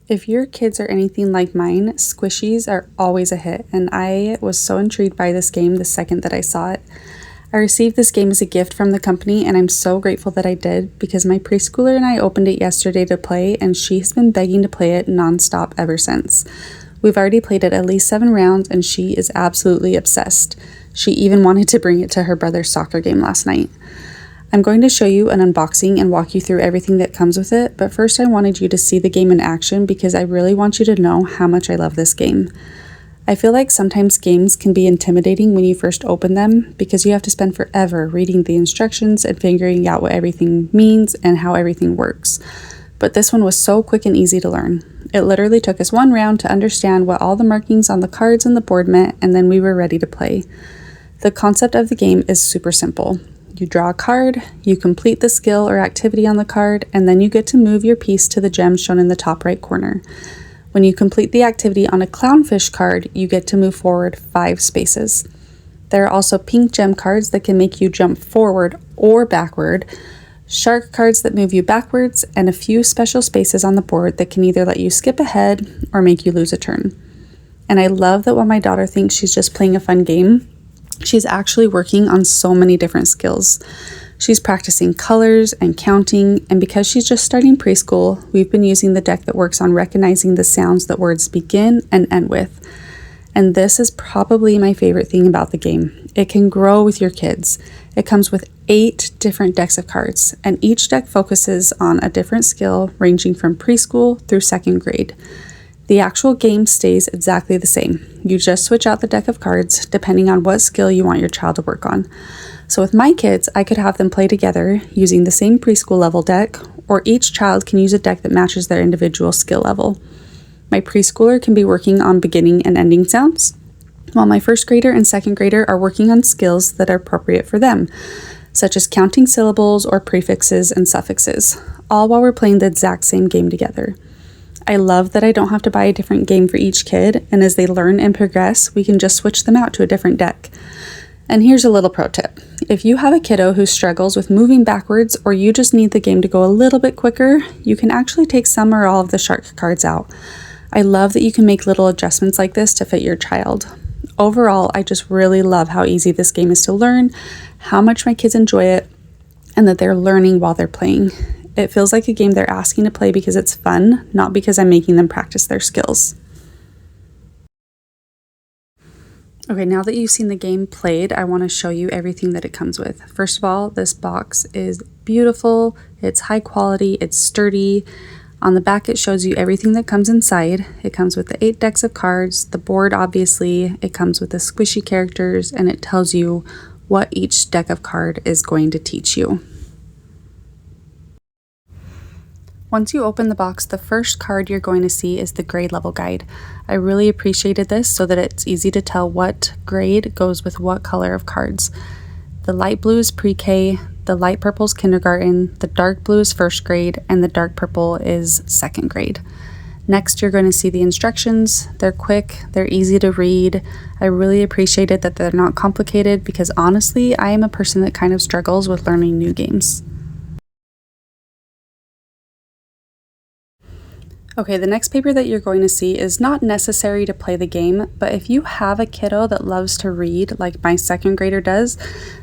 If your kids are anything like mine, squishies are always a hit, and I was so intrigued by this game the second that I saw it. I received this game as a gift from the company, and I'm so grateful that I did because my preschooler and I opened it yesterday to play, and she's been begging to play it nonstop ever since. We've already played it at least 7 rounds, and she is absolutely obsessed. She even wanted to bring it to her brother's soccer game last night. I'm going to show you an unboxing and walk you through everything that comes with it, but first I wanted you to see the game in action because I really want you to know how much I love this game. I feel like sometimes games can be intimidating when you first open them because you have to spend forever reading the instructions and figuring out what everything means and how everything works. But this one was so quick and easy to learn. It literally took us 1 round to understand what all the markings on the cards and the board meant, and then we were ready to play. The concept of the game is super simple. You draw a card, you complete the skill or activity on the card, and then you get to move your piece to the gem shown in the top right corner. When you complete the activity on a clownfish card, you get to move forward 5 spaces. There are also pink gem cards that can make you jump forward or backward, shark cards that move you backwards, and a few special spaces on the board that can either let you skip ahead or make you lose a turn. And I love that while my daughter thinks she's just playing a fun game, she's actually working on so many different skills. She's practicing colors and counting, and because she's just starting preschool, we've been using the deck that works on recognizing the sounds that words begin and end with. And this is probably my favorite thing about the game. It can grow with your kids. It comes with 8 different decks of cards, and each deck focuses on a different skill ranging from preschool through 2nd grade. The actual game stays exactly the same. You just switch out the deck of cards depending on what skill you want your child to work on. So with my kids, I could have them play together using the same preschool level deck, or each child can use a deck that matches their individual skill level. My preschooler can be working on beginning and ending sounds, while my 1st grader and 2nd grader are working on skills that are appropriate for them, such as counting syllables or prefixes and suffixes, all while we're playing the exact same game together. I love that I don't have to buy a different game for each kid, and as they learn and progress, we can just switch them out to a different deck. And here's a little pro tip. If you have a kiddo who struggles with moving backwards, or you just need the game to go a little bit quicker, you can actually take some or all of the shark cards out. I love that you can make little adjustments like this to fit your child. Overall, I just really love how easy this game is to learn, how much my kids enjoy it, and that they're learning while they're playing. It feels like a game they're asking to play because it's fun, not because I'm making them practice their skills. Okay, now that you've seen the game played, I want to show you everything that it comes with. First of all, this box is beautiful, it's high quality, it's sturdy. On the back, it shows you everything that comes inside. It comes with the 8 decks of cards, the board obviously, it comes with the squishy characters, and it tells you what each deck of card is going to teach you. Once you open the box, the first card you're going to see is the grade level guide. I really appreciated this so that it's easy to tell what grade goes with what color of cards. The light blue is pre-K, the light purple is kindergarten, the dark blue is 1st grade, and the dark purple is 2nd grade. Next, you're going to see the instructions. They're quick, they're easy to read. I really appreciated that they're not complicated because honestly, I am a person that kind of struggles with learning new games. Okay, the next paper that you're going to see is not necessary to play the game, but if you have a kiddo that loves to read like my 2nd grader does,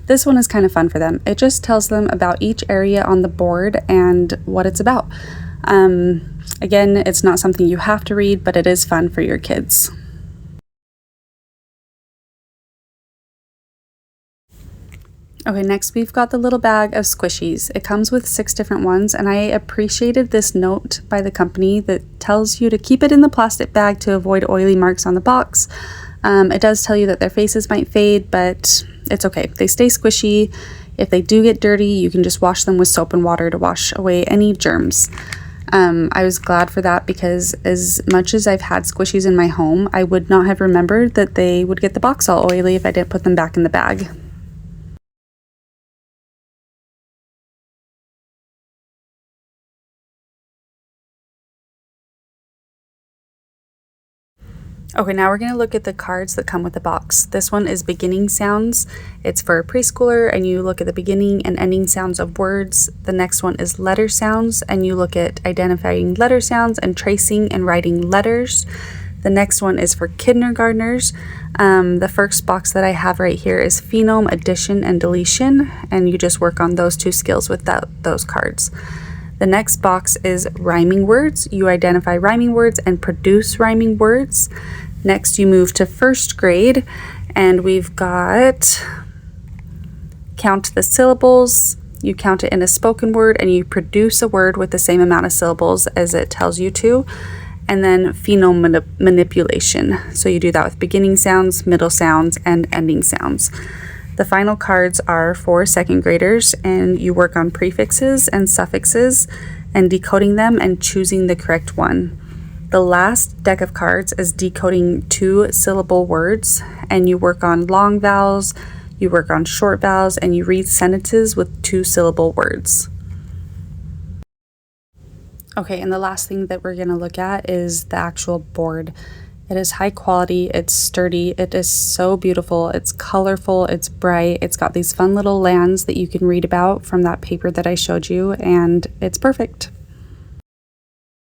this one is kind of fun for them. It just tells them about each area on the board and what it's about. Again, it's not something you have to read, but it is fun for your kids. Okay, next we've got the little bag of squishies. It comes with 6 different ones, and I appreciated this note by the company that tells you to keep it in the plastic bag to avoid oily marks on the box. It does tell you that their faces might fade, but it's okay. They stay squishy. If they do get dirty, you can just wash them with soap and water to wash away any germs. I was glad for that because as much as I've had squishies in my home, I would not have remembered that they would get the box all oily if I didn't put them back in the bag. Okay, now we're going to look at the cards that come with the box. This one is beginning sounds. It's for a preschooler, and you look at the beginning and ending sounds of words. The next one is letter sounds, and you look at identifying letter sounds and tracing and writing letters. The next one is for kindergartners. The first box that I have right here is phenome addition and deletion, and you just work on those two skills with those cards. The next box is rhyming words. You identify rhyming words and produce rhyming words. Next, you move to first grade, and we've got count the syllables. You count it in a spoken word, and you produce a word with the same amount of syllables as it tells you to. And then phenome manipulation. So you do that with beginning sounds, middle sounds, and ending sounds. The final cards are for second graders, and you work on prefixes and suffixes and decoding them and choosing the correct one. The last deck of cards is decoding 2-syllable words, and you work on long vowels, you work on short vowels, and you read sentences with 2-syllable words. Okay, and the last thing that we're going to look at is the actual board. It is high quality, it's sturdy, it is so beautiful, it's colorful, it's bright, it's got these fun little lands that you can read about from that paper that I showed you, and it's perfect.